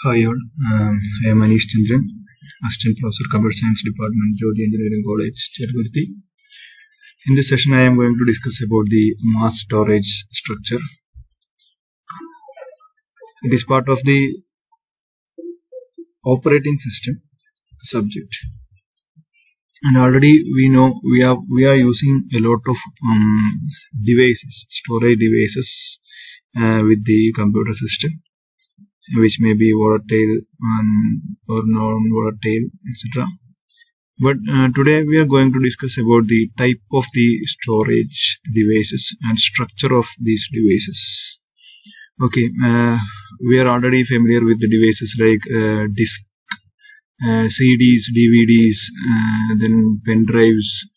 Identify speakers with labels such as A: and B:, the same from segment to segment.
A: Hi all, I am Anish Chandran, Assistant Professor, Computer Science Department, Jyoti Engineering College, Chergurti. In this session, I am going to discuss about the mass storage structure. It is part of the operating system subject, and already we know we are using a lot of devices, storage devices with the computer system, which may be volatile or non-volatile, etc. But today we are going to discuss about the type of the storage devices and structure of these devices. Okay, we are already familiar with the devices like disk, CDs, DVDs, then pen drives,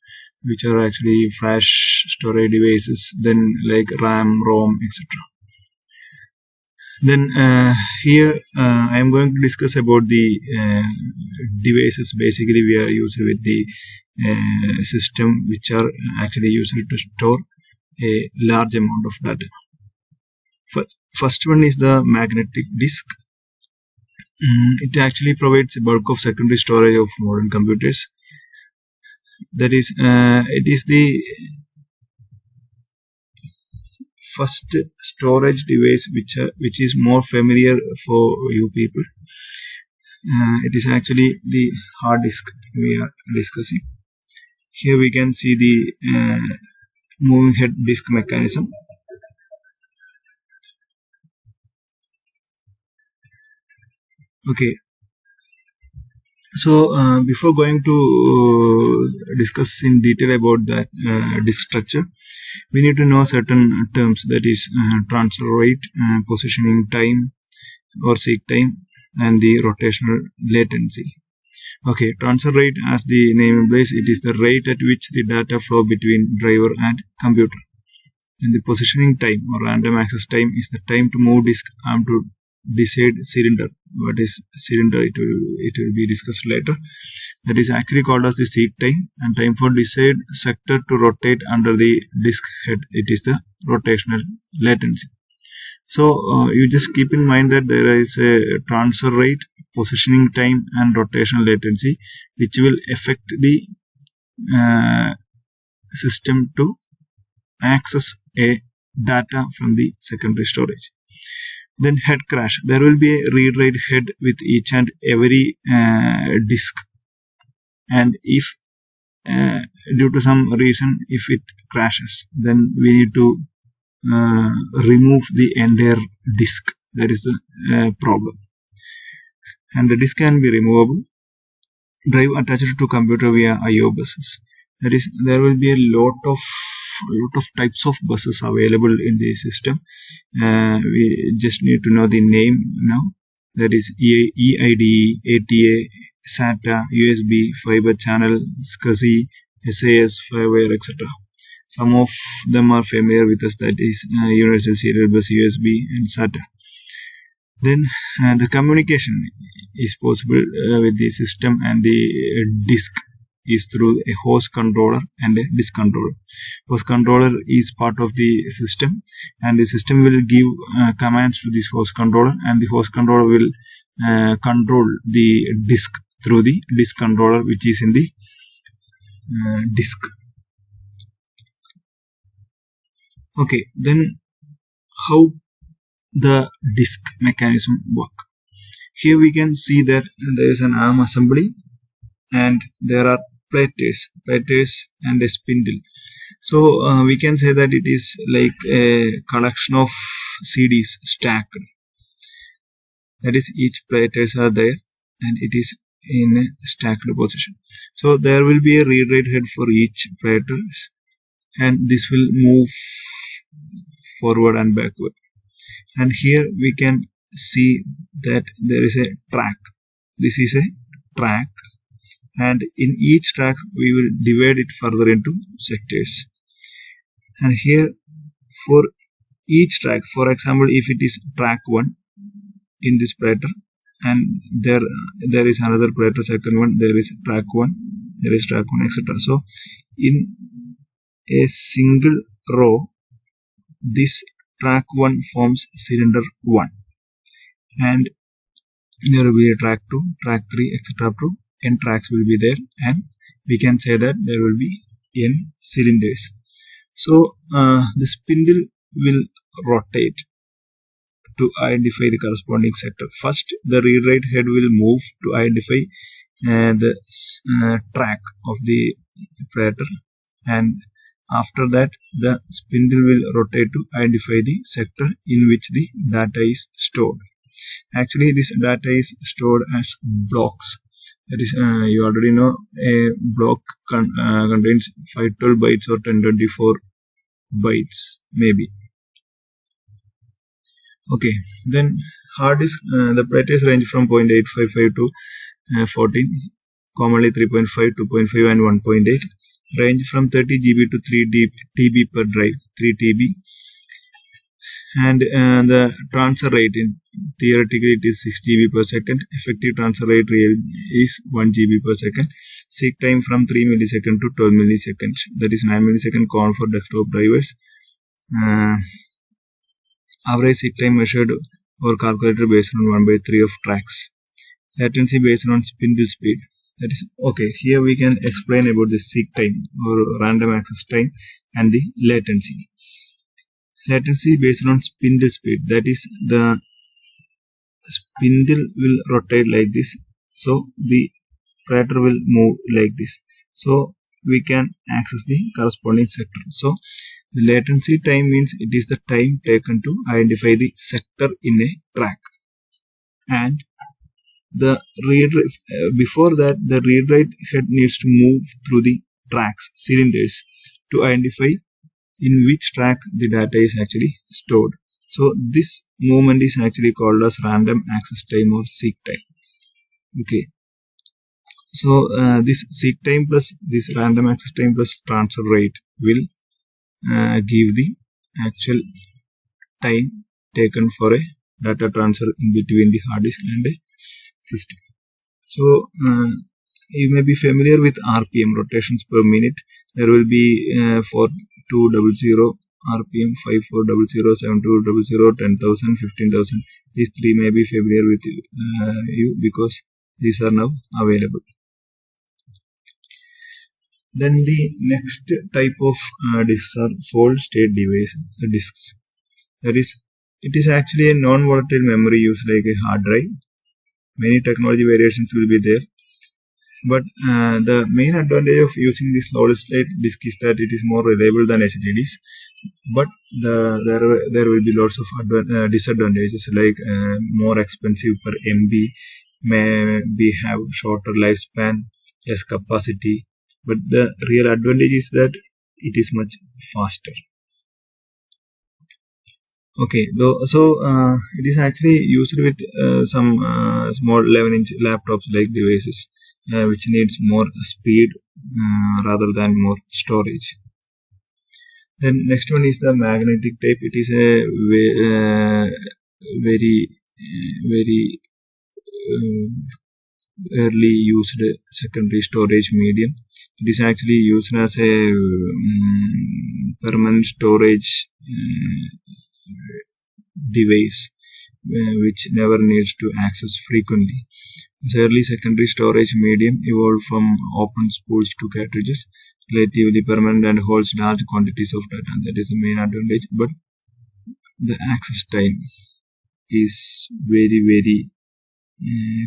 A: which are actually flash storage devices, then like RAM, ROM, etc. Then here I am going to discuss about the devices basically we are using with the system which are actually used to store a large amount of data. First one is the magnetic disk. It actually provides a bulk of secondary storage of modern computers. That is, it is the first storage device which is more familiar for you people. It is actually the hard disk we are discussing. Here we can see the moving head disk mechanism. Okay, so before going to discuss in detail about that disk structure, we need to know certain terms, that is transfer rate, positioning time or seek time, and the rotational latency. Okay, transfer rate, as the name implies, it is the rate at which the data flow between driver and computer. And the positioning time or random access time is the time to move disk arm to desired cylinder. What is cylinder? It will be discussed later. That is actually called as the seek time, and time for desired sector to rotate under the disk head. It is the rotational latency. So you just keep in mind that there is a transfer rate, positioning time, and rotational latency, which will affect the system to access a data from the secondary storage. Then head crash. There will be a read-write head with each and every disk, and if due to some reason if it crashes, then we need to remove the entire disk. That is the problem, and the disk can be removable. Drive attached to computer via I/O buses. That is, there will be a lot of types of buses available in the system. We just need to know the name now. That is EIDE, ATA, SATA, USB, fiber channel, SCSI, SAS, firewire, etc. Some of them are familiar with us, that is Universal Serial Bus, USB, and SATA. Then the communication is possible with the system and the disk is through a host controller and a disk controller. Host controller is part of the system, and the system will give commands to this host controller, and the host controller will control the disk through the disk controller, which is in the disk. Okay, then how the disk mechanism work? Here we can see that there is an arm assembly, and there are platers and a spindle. So we can say that it is like a collection of CDs stacked. That is, each platers are there and it is in a stacked position. So there will be a read-write head for each platers, and this will move forward and backward. And here we can see that there is a track. This is a track, and in each track we will divide it further into sectors. And here for each track, for example, if it is track 1 in this platter, and there is another platter, second one, there is track 1, there is track 1, etc. So in a single row, this track 1 forms cylinder 1, and there will be a track 2, track 3, etc. up to n tracks will be there, and we can say that there will be n cylinders. So the spindle will rotate to identify the corresponding sector. First, the read-write head will move to identify the track of the operator, and after that the spindle will rotate to identify the sector in which the data is stored. Actually, this data is stored as blocks. That is, you already know a block contains 512 bytes or 1024 bytes maybe. Okay, then hard disk, the priorities range from 0.855 to 14, commonly 3.5, 2.5 and 1.8, range from 30 GB to 3 TB per drive, 3 TB, and the transfer rate in theoretically it is 6 GB per second. Effective transfer rate is 1 GB per second. Seek time from 3 milliseconds to 12 milliseconds. That is 9 millisecond common for desktop drivers. Average seek time measured or calculated based on 1 by 3 of tracks. Latency based on spindle speed. That is okay. Here we can explain about the seek time or random access time and the latency. Latency based on spindle speed. That is, the spindle will rotate like this, so the operator will move like this, so we can access the corresponding sector. So the latency time means it is the time taken to identify the sector in a track, and the before that the read write head needs to move through the tracks cylinders to identify in which track the data is actually stored. So this movement is actually called as random access time or seek time. Okay, so this seek time plus this random access time plus transfer rate will give the actual time taken for a data transfer in between the hard disk and the system. So you may be familiar with RPM, rotations per minute. There will be 4200 RPM, 5400, 7200, 10,000, 15,000. These three may be familiar with you because these are now available. Then the next type of disks are solid state disks. That is, it is actually a non-volatile memory used like a hard drive. Many technology variations will be there, but the main advantage of using this solid state disk is that it is more reliable than HDDs. But there will be lots of disadvantages, like more expensive per MB, maybe have shorter lifespan, less capacity. But the real advantage is that it is much faster. Okay, so it is actually used with some small 11-inch laptops like devices, which needs more speed rather than more storage. Then next one is the magnetic tape. It is a very early used secondary storage medium. It is actually used as a permanent storage device which never needs to access frequently. This early secondary storage medium evolved from open spools to cartridges, relatively permanent and holds large quantities of data. That is the main advantage, but the access time is very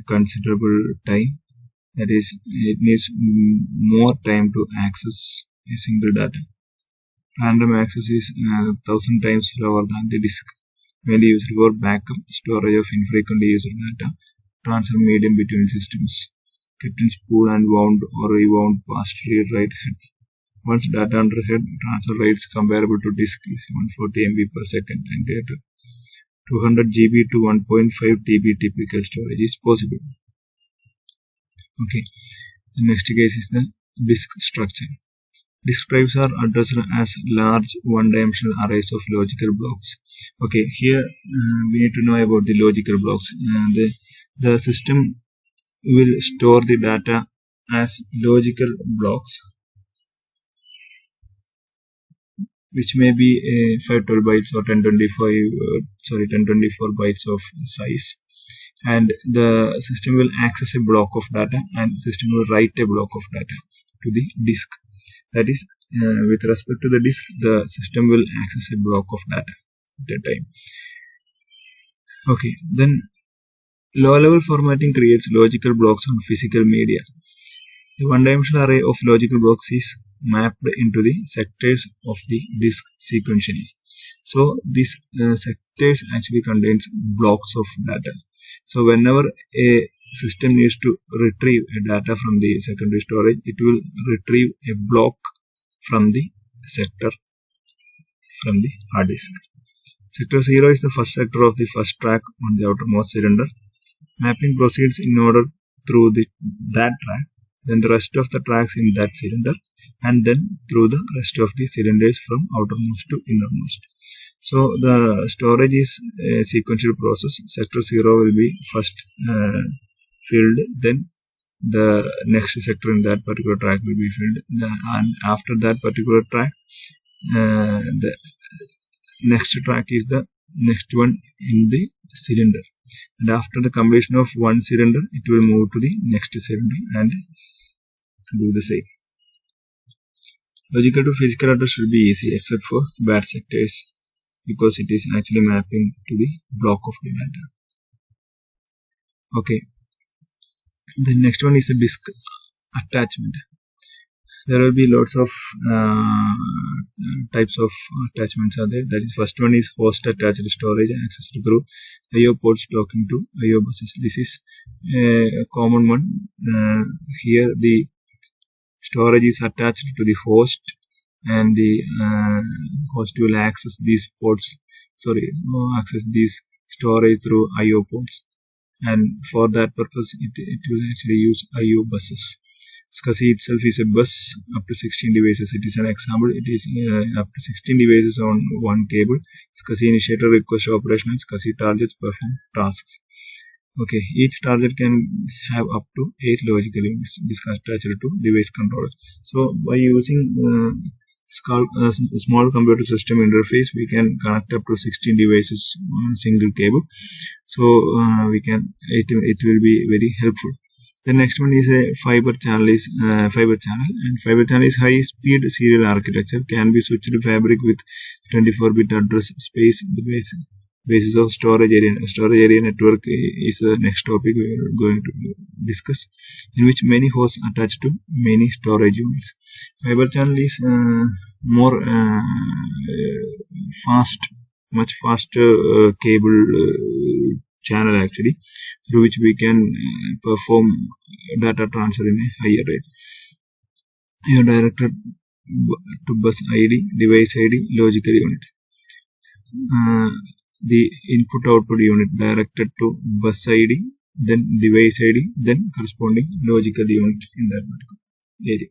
A: considerable time. That is, it needs more time to access a single data. Random access is 1,000 times slower than the disk, mainly used for backup storage of infrequently used data, transfer medium between systems, kept in spool and wound or rewound past read-write head. Once data under head, transfer rates comparable to disk is 140 MB per second, and data 200 GB to 1.5 TB typical storage is possible. Okay, the next case is the disk structure. Disk drives are addressed as large one-dimensional arrays of logical blocks. Okay, here we need to know about the logical blocks. The system will store the data as logical blocks, which may be 512 bytes or 1024 bytes of size. and the system will access a block of data and system will write a block of data to the disk. That is, with respect to the disk, the system will access a block of data at a time. Okay, then low-level formatting creates logical blocks on physical media. The one-dimensional array of logical blocks is mapped into the sectors of the disk sequentially. So these sectors actually contains blocks of data. So whenever a system needs to retrieve a data from the secondary storage, it will retrieve a block from the sector from the hard disk. Sector 0 is the first sector of the first track on the outermost cylinder. Mapping proceeds in order through that track, then the rest of the tracks in that cylinder, and then through the rest of the cylinders from outermost to innermost. So the storage is a sequential process. Sector 0 will be first filled, then the next sector in that particular track will be filled, and after that particular track, the next track is the next one in the cylinder, and after the completion of one cylinder, it will move to the next cylinder and do the same. Logical to physical address should be easy except for bad sectors, because it is actually mapping to the block of the data. Okay, the next one is a disk attachment. There will be lots of types of attachments are there. That is, first one is host attached storage accessed through I/O ports talking to I/O buses. This is a common one. Here the storage is attached to the host, and the host will access these ports. Access these storage through I/O ports, and for that purpose, it will actually use I/O buses. SCSI itself is a bus up to 16 devices. It is an example. It is up to 16 devices on one cable. SCSI initiator request operation and SCSI targets perform tasks. Okay, each target can have up to 8 logical units attached to device controller. So by using small computer system interface, we can connect up to 16 devices on single cable. So it will be very helpful. The next one is a fiber channel, and fiber channel is high speed serial architecture, can be switched to fabric with 24-bit address space. The basis of storage area. Storage area network is the next topic we are going to discuss, in which many hosts attached to many storage units. Fiber channel is more much faster cable channel actually, through which we can perform data transfer in a higher rate. You are directed to bus ID, device ID, logical unit. The input-output unit directed to bus ID, then device ID, then corresponding logical unit in that particular area.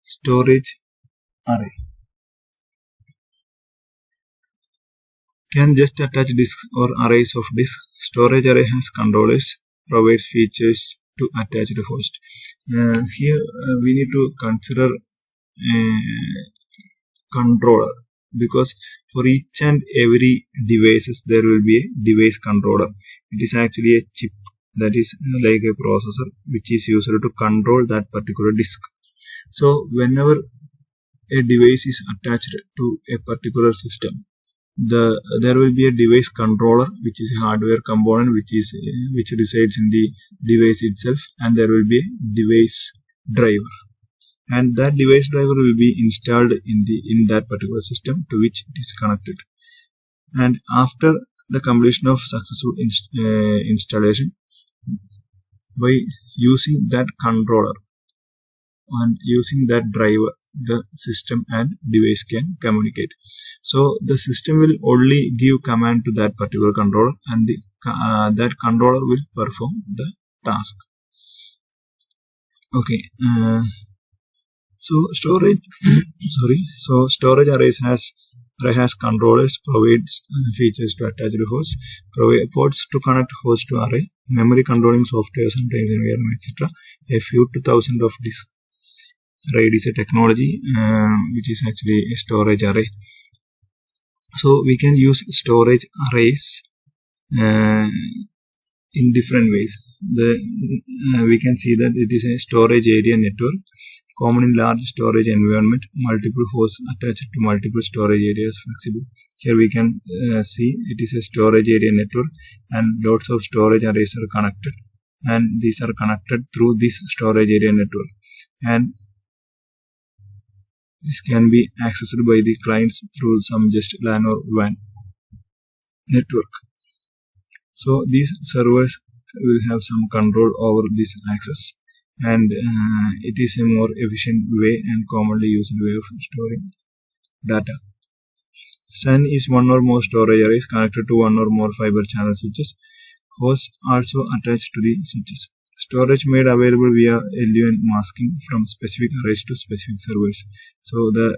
A: Storage array can just attach disks or arrays of disks. Storage array has controllers, provides features to attach the host. Here we need to consider a controller, because for each and every devices there will be a device controller. It is actually a chip that is like a processor which is used to control that particular disk. So whenever a device is attached to a particular system, there will be a device controller, which is a hardware component which resides in the device itself, and there will be a device driver, and that device driver will be installed in that particular system to which it is connected. And after the completion of successful installation, by using that controller and using that driver, the system and device can communicate. So the system will only give command to that particular controller, and that controller will perform the task. Okay. So storage array has controllers, provides features to attach to host, provide ports to connect host to array, memory controlling software, sometimes environment, etc. A few to thousand of disk. RAID is a technology which is actually a storage array. So we can use storage arrays uh, in different ways. We can see that it is a storage area network common in large storage environment, multiple hosts attached to multiple storage areas flexible. Here we can see it is a storage area network and lots of storage arrays are connected, and these are connected through this storage area network, and this can be accessed by the clients through some just LAN or WAN network. So these servers will have some control over this access, and it is a more efficient way and commonly used way of storing data. SAN is one or more storage arrays connected to one or more fiber channel switches. Hosts also attached to the switches. Storage made available via LUN masking from specific arrays to specific servers. So the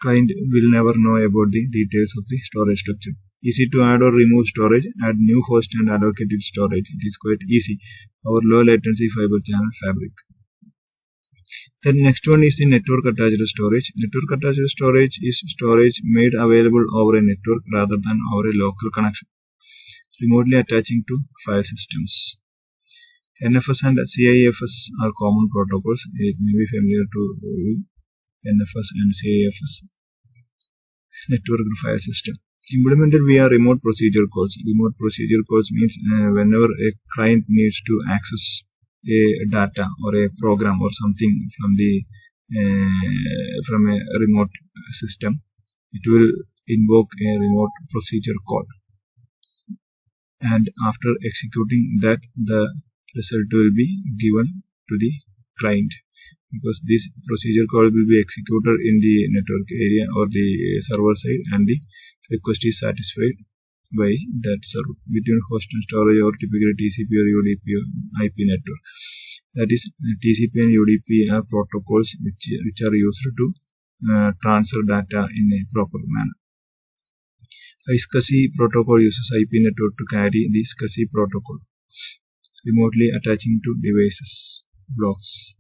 A: client will never know about the details of the storage structure. Easy to add or remove storage. Add new host and allocated storage. It is quite easy. Our low latency fiber channel fabric. The next one is the network attached storage. Network attached storage is storage made available over a network rather than over a local connection, remotely attaching to file systems. NFS and CIFS are common protocols. It may be familiar to NFS and CIFS, network file system. Implemented via remote procedure calls. Remote procedure calls means whenever a client needs to access a data or a program or something from a remote system, it will invoke a remote procedure call, and after executing that, the result will be given to the client, because this procedure call will be executed in the network area or the server side, and the request is satisfied by that server between host and storage, or typically TCP or UDP or IP network. That is, TCP and UDP are protocols which are used to transfer data in a proper manner. SCSI protocol uses IP network to carry the SCSI protocol, remotely attaching to devices blocks.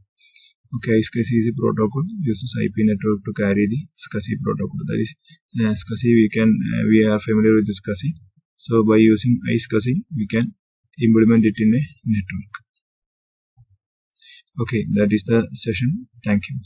A: Okay, SCSI protocol uses IP network to carry the SCSI protocol. That is, SCSI we are familiar with SCSI. So by using iSCSI, we can implement it in a network. Okay, that is the session. Thank you.